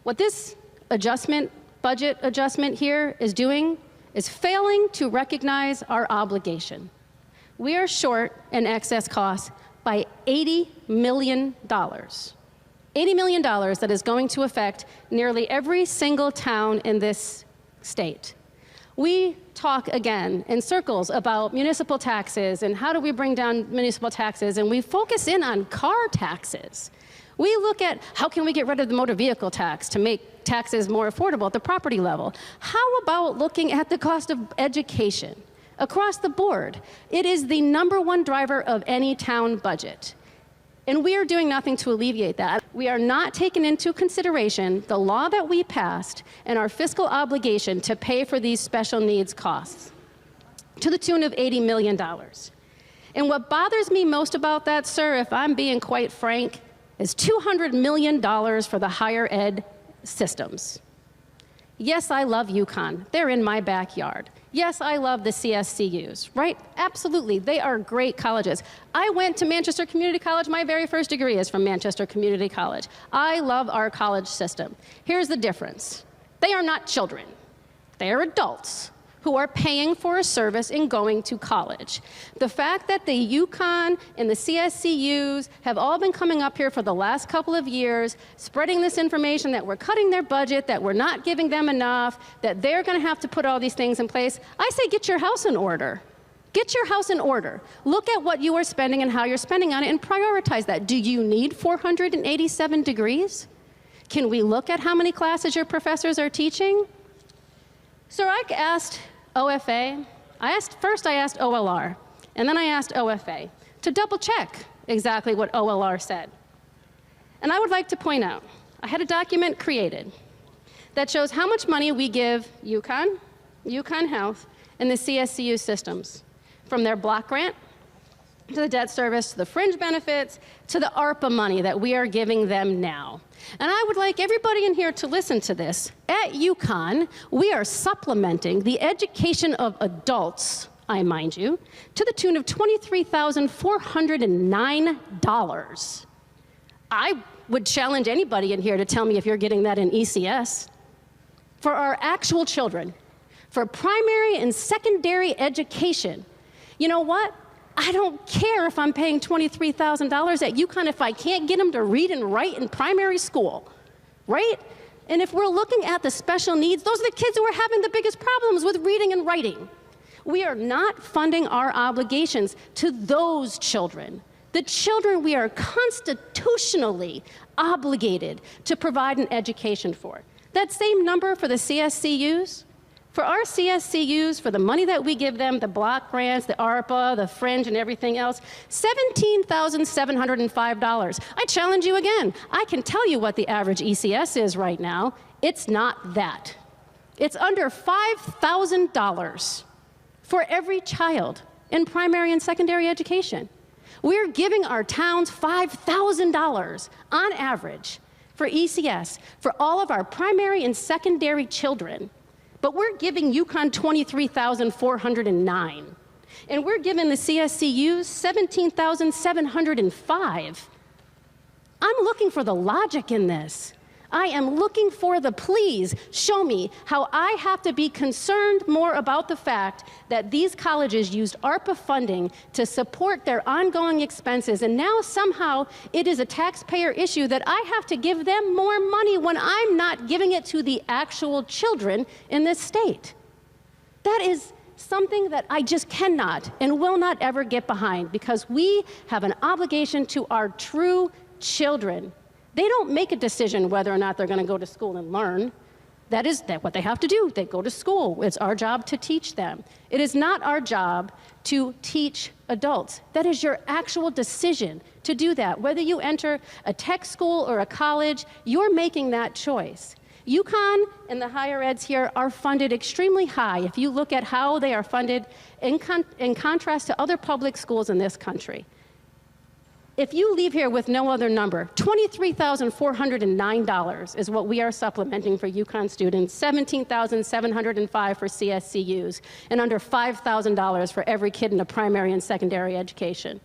What this budget adjustment here is doing is failing to recognize our obligation. We are short in excess costs by $80 million. $80 million that is going to affect nearly every single town in this state. We talk again in circles about municipal taxes and how do we bring down municipal taxes, and we focus in on car taxes. We look at how can we get rid of the motor vehicle tax to make taxes more affordable at the property level. How about looking at the cost of education across the board? It is the #1 driver of any town budget. And we are doing nothing to alleviate that. We are not taking into consideration the law that we passed and our fiscal obligation to pay for these special needs costs to the tune of $80 million. And what bothers me most about that, sir, if I'm being quite frank, is $200 million for the higher ed systems. Yes, I love UConn. They're in my backyard. Yes, I love the CSCUs, right? Absolutely, they are great colleges. I went to Manchester Community College. My very first degree is from Manchester Community College. I love our college system. Here's the difference. They are not children. They are adults who are paying for a service and going to college. The fact that the UConn and the CSCUs have all been coming up here for the last couple of years, spreading this information that we're cutting their budget, that we're not giving them enough, that they're going to have to put all these things in place, I say get your house in order. Get your house in order. Look at what you are spending and how you're spending on it and prioritize that. Do you need 487 degrees? Can we look at how many classes your professors are teaching? So I asked OFA, first I asked OLR, and then I asked OFA to double check exactly what OLR said. And I would like to point out, I had a document created that shows how much money we give UConn, UConn Health, and the CSCU systems, from their block grant, to the debt service, to the fringe benefits, to the ARPA money that we are giving them now. And I would like everybody in here to listen to this. At UConn, we are supplementing the education of adults, I mind you, to the tune of $23,409. I would challenge anybody in here to tell me if you're getting that in ECS. For our actual children, for primary and secondary education, you know what? I don't care if I'm paying $23,000 at UConn if I can't get them to read and write in primary school, right? And if we're looking at the special needs, those are the kids who are having the biggest problems with reading and writing. We are not funding our obligations to those children. The children we are constitutionally obligated to provide an education for. That same number for the CSCUs, for our CSCUs, for the money that we give them, the block grants, the ARPA, the fringe, and everything else, $17,705. I challenge you again. I can tell you what the average ECS is right now. It's not that. It's under $5,000 for every child in primary and secondary education. We're giving our towns $5,000 on average for ECS for all of our primary and secondary children. But we're giving UConn $23,409. And we're giving the CSCUs $17,705. I'm looking for the logic in this. I am looking for the please show me how I have to be concerned more about the fact that these colleges used ARPA funding to support their ongoing expenses, and now somehow it is a taxpayer issue that I have to give them more money when I'm not giving it to the actual children in this state. That is something that I just cannot and will not ever get behind, because we have an obligation to our true children. They don't make a decision whether or not they're going to go to school and learn. That is what they have to do. They go to school. It's our job to teach them. It is not our job to teach adults. That is your actual decision to do that. Whether you enter a tech school or a college, you're making that choice. UConn and the higher eds here are funded extremely high if you look at how they are funded in contrast to other public schools in this country. If you leave here with no other number, $23,409 is what we are supplementing for UConn students, $17,705 for CSCUs, and under $5,000 for every kid in a primary and secondary education.